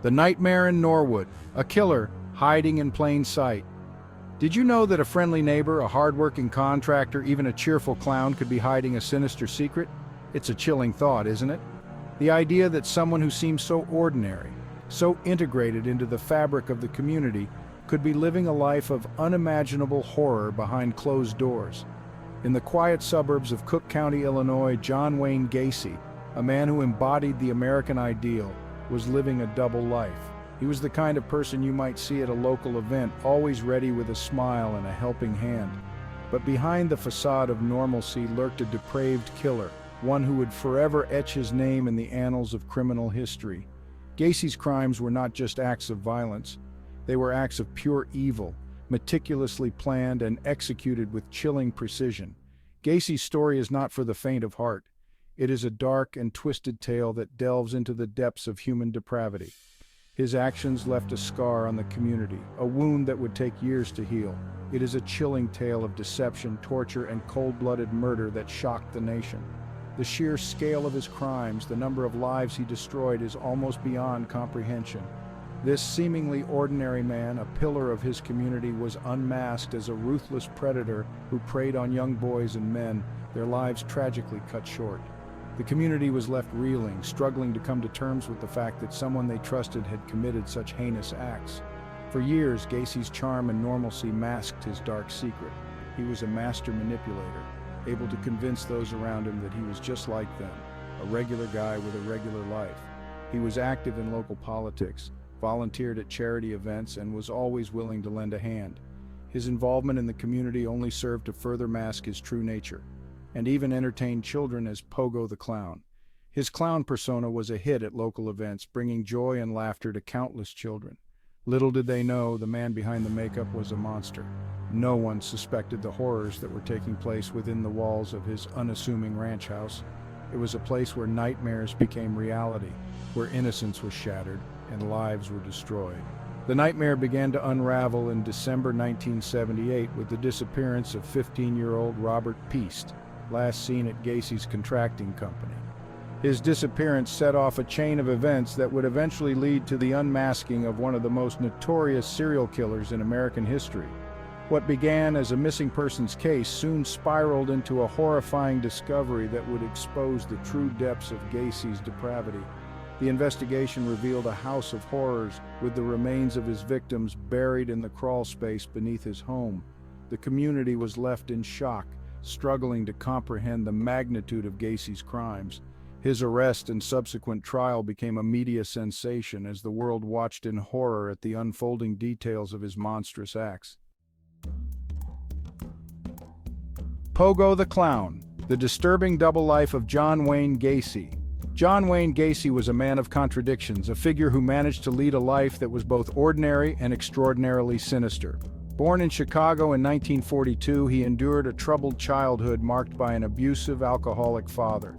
The Nightmare in Norwood, a killer hiding in plain sight. Did you know that a friendly neighbor, a hardworking contractor, even a cheerful clown could be hiding a sinister secret? It's a chilling thought, isn't it? The idea that someone who seems so ordinary, so integrated into the fabric of the community, could be living a life of unimaginable horror behind closed doors. In the quiet suburbs of Cook County, Illinois, John Wayne Gacy, a man who embodied the American ideal, was living a double life. He was the kind of person you might see at a local event, always ready with a smile and a helping hand. But behind the facade of normalcy lurked a depraved killer, one who would forever etch his name in the annals of criminal history. Gacy's crimes were not just acts of violence. They were acts of pure evil, meticulously planned and executed with chilling precision. Gacy's story is not for the faint of heart. It is a dark and twisted tale that delves into the depths of human depravity. His actions left a scar on the community, a wound that would take years to heal. It is a chilling tale of deception, torture, and cold-blooded murder that shocked the nation. The sheer scale of his crimes, the number of lives he destroyed, is almost beyond comprehension. This seemingly ordinary man, a pillar of his community, was unmasked as a ruthless predator who preyed on young boys and men, their lives tragically cut short. The community was left reeling, struggling to come to terms with the fact that someone they trusted had committed such heinous acts. For years, Gacy's charm and normalcy masked his dark secret. He was a master manipulator, able to convince those around him that he was just like them, a regular guy with a regular life. He was active in local politics, volunteered at charity events, and was always willing to lend a hand. His involvement in the community only served to further mask his true nature, and even entertained children as Pogo the Clown. His clown persona was a hit at local events, bringing joy and laughter to countless children. Little did they know the man behind the makeup was a monster. No one suspected the horrors that were taking place within the walls of his unassuming ranch house. It was a place where nightmares became reality, where innocence was shattered and lives were destroyed. The nightmare began to unravel in December 1978 with the disappearance of 15-year-old Robert Peast, last seen at Gacy's contracting company. His disappearance set off a chain of events that would eventually lead to the unmasking of one of the most notorious serial killers in American history. What began as a missing persons case soon spiraled into a horrifying discovery that would expose the true depths of Gacy's depravity. The investigation revealed a house of horrors with the remains of his victims buried in the crawl space beneath his home. The community was left in shock, struggling to comprehend the magnitude of Gacy's crimes. His arrest and subsequent trial became a media sensation as the world watched in horror at the unfolding details of his monstrous acts. Pogo the Clown, the disturbing double life of John Wayne Gacy. John Wayne Gacy was a man of contradictions, a figure who managed to lead a life that was both ordinary and extraordinarily sinister. Born in Chicago in 1942, he endured a troubled childhood marked by an abusive, alcoholic father.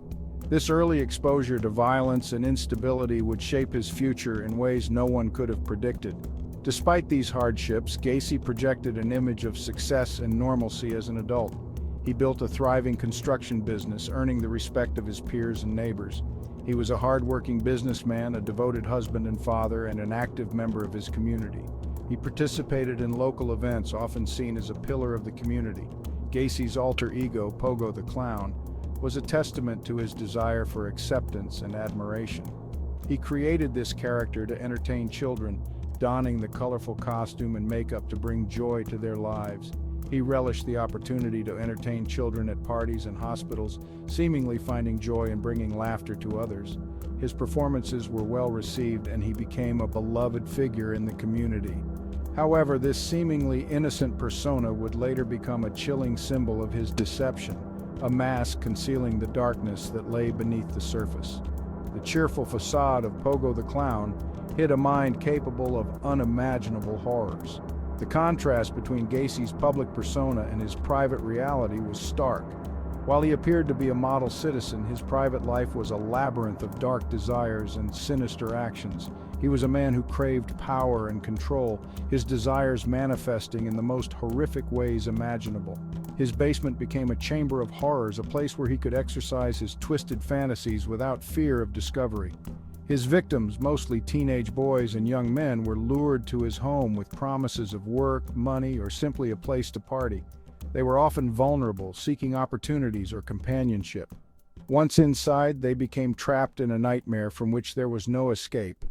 This early exposure to violence and instability would shape his future in ways no one could have predicted. Despite these hardships, Gacy projected an image of success and normalcy as an adult. He built a thriving construction business, earning the respect of his peers and neighbors. He was a hard-working businessman, a devoted husband and father, and an active member of his community. He participated in local events, often seen as a pillar of the community. Gacy's alter ego, Pogo the Clown, was a testament to his desire for acceptance and admiration. He created this character to entertain children, donning the colorful costume and makeup to bring joy to their lives. He relished the opportunity to entertain children at parties and hospitals, seemingly finding joy in bringing laughter to others. His performances were well received, and he became a beloved figure in the community. However, this seemingly innocent persona would later become a chilling symbol of his deception, a mask concealing the darkness that lay beneath the surface. The cheerful facade of Pogo the Clown hid a mind capable of unimaginable horrors. The contrast between Gacy's public persona and his private reality was stark. While he appeared to be a model citizen, his private life was a labyrinth of dark desires and sinister actions. He was a man who craved power and control, his desires manifesting in the most horrific ways imaginable. His basement became a chamber of horrors, a place where he could exercise his twisted fantasies without fear of discovery. His victims, mostly teenage boys and young men, were lured to his home with promises of work, money, or simply a place to party. They were often vulnerable, seeking opportunities or companionship. Once inside, they became trapped in a nightmare from which there was no escape.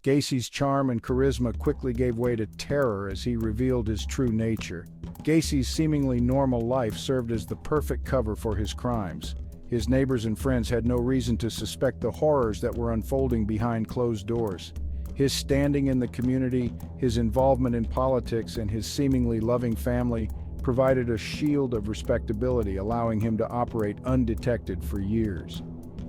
Gacy's charm and charisma quickly gave way to terror as he revealed his true nature. Gacy's seemingly normal life served as the perfect cover for his crimes. His neighbors and friends had no reason to suspect the horrors that were unfolding behind closed doors. His standing in the community, his involvement in politics, and his seemingly loving family provided a shield of respectability, allowing him to operate undetected for years.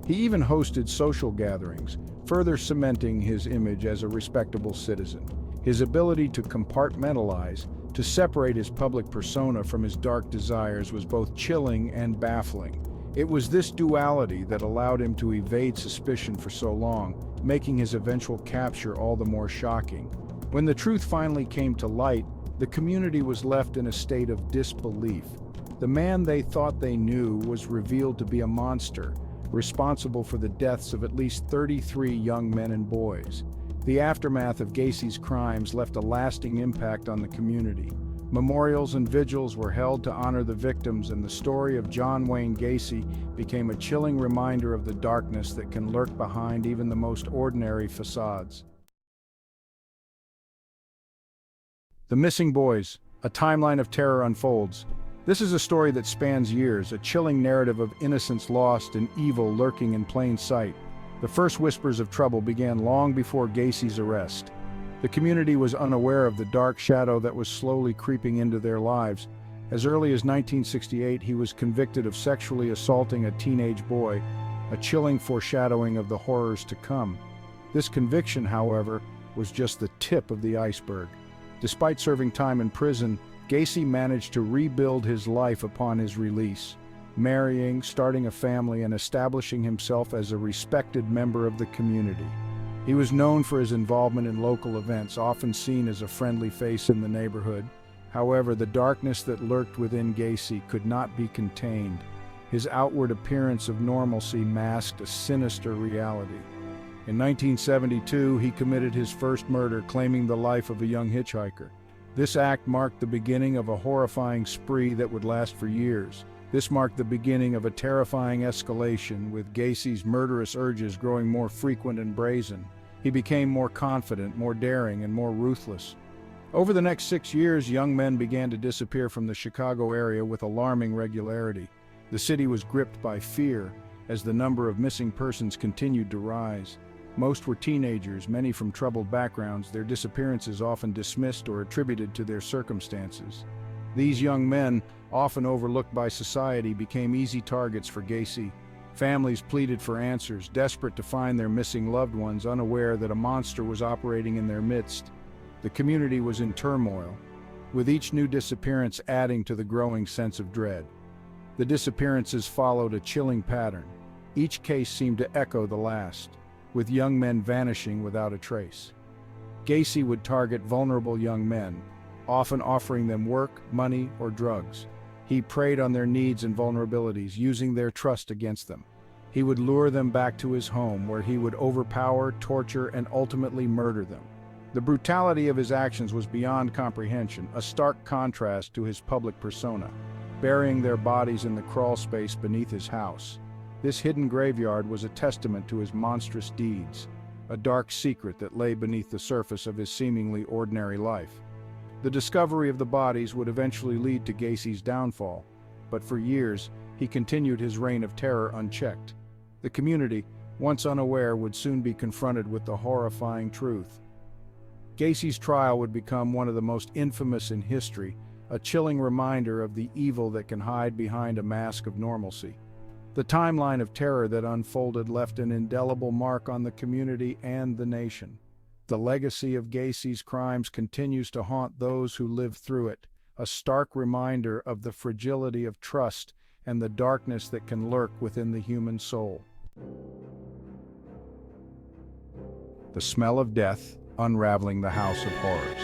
He even hosted social gatherings, further cementing his image as a respectable citizen. His ability to compartmentalize, to separate his public persona from his dark desires, was both chilling and baffling. It was this duality that allowed him to evade suspicion for so long, making his eventual capture all the more shocking. When the truth finally came to light, the community was left in a state of disbelief. The man they thought they knew was revealed to be a monster, responsible for the deaths of at least 33 young men and boys. The aftermath of Gacy's crimes left a lasting impact on the community. Memorials and vigils were held to honor the victims, and the story of John Wayne Gacy became a chilling reminder of the darkness that can lurk behind even the most ordinary facades. The Missing Boys, a timeline of terror unfolds. This is a story that spans years, a chilling narrative of innocence lost and evil lurking in plain sight. The first whispers of trouble began long before Gacy's arrest. The community was unaware of the dark shadow that was slowly creeping into their lives. As early as 1968, he was convicted of sexually assaulting a teenage boy, a chilling foreshadowing of the horrors to come. This conviction, however, was just the tip of the iceberg. Despite serving time in prison, Gacy managed to rebuild his life upon his release, marrying, starting a family, and establishing himself as a respected member of the community. He was known for his involvement in local events, often seen as a friendly face in the neighborhood. However, the darkness that lurked within Gacy could not be contained. His outward appearance of normalcy masked a sinister reality. In 1972, he committed his first murder, claiming the life of a young hitchhiker. This act marked the beginning of a horrifying spree that would last for years. This marked the beginning of a terrifying escalation, with Gacy's murderous urges growing more frequent and brazen. He became more confident, more daring, and more ruthless. Over the next 6 years, young men began to disappear from the Chicago area with alarming regularity. The city was gripped by fear as the number of missing persons continued to rise. Most were teenagers, many from troubled backgrounds, their disappearances often dismissed or attributed to their circumstances. These young men, often overlooked by society, became easy targets for Gacy. Families pleaded for answers, desperate to find their missing loved ones, unaware that a monster was operating in their midst. The community was in turmoil, with each new disappearance adding to the growing sense of dread. The disappearances followed a chilling pattern. Each case seemed to echo the last, with young men vanishing without a trace. Gacy would target vulnerable young men, often offering them work, money, or drugs. He preyed on their needs and vulnerabilities, using their trust against them. He would lure them back to his home, where he would overpower, torture, and ultimately murder them. The brutality of his actions was beyond comprehension, a stark contrast to his public persona, burying their bodies in the crawl space beneath his house. This hidden graveyard was a testament to his monstrous deeds, a dark secret that lay beneath the surface of his seemingly ordinary life. The discovery of the bodies would eventually lead to Gacy's downfall, but for years, he continued his reign of terror unchecked. The community, once unaware, would soon be confronted with the horrifying truth. Gacy's trial would become one of the most infamous in history, a chilling reminder of the evil that can hide behind a mask of normalcy. The timeline of terror that unfolded left an indelible mark on the community and the nation. The legacy of Gacy's crimes continues to haunt those who lived through it, a stark reminder of the fragility of trust and the darkness that can lurk within the human soul. The Smell of Death, Unraveling the House of Horrors.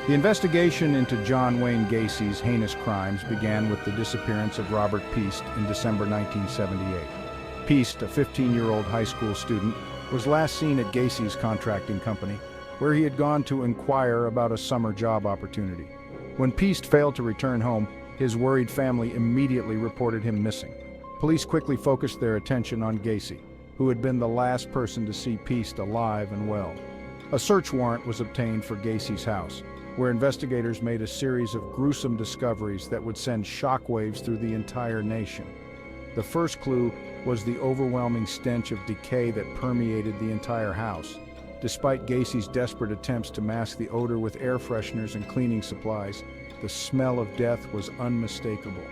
The investigation into John Wayne Gacy's heinous crimes began with the disappearance of Robert Piest in December 1978. Piest, a 15-year-old high school student, was last seen at Gacy's contracting company, where he had gone to inquire about a summer job opportunity. When Peast failed to return home, his worried family immediately reported him missing. Police quickly focused their attention on Gacy, who had been the last person to see Peast alive and well. A search warrant was obtained for Gacy's house, where investigators made a series of gruesome discoveries that would send shockwaves through the entire nation. The first clue was the overwhelming stench of decay that permeated the entire house. Despite Gacy's desperate attempts to mask the odor with air fresheners and cleaning supplies, the smell of death was unmistakable.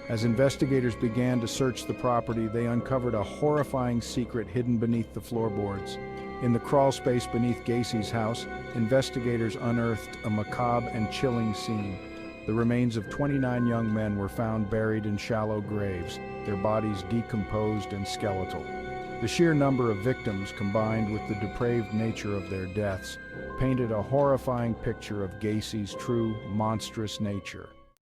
As investigators began to search the property, they uncovered a horrifying secret hidden beneath the floorboards. In the crawl space beneath Gacy's house, investigators unearthed a macabre and chilling scene. The remains of 29 young men were found buried in shallow graves, their bodies decomposed and skeletal. The sheer number of victims, combined with the depraved nature of their deaths, painted a horrifying picture of Gacy's true, monstrous nature.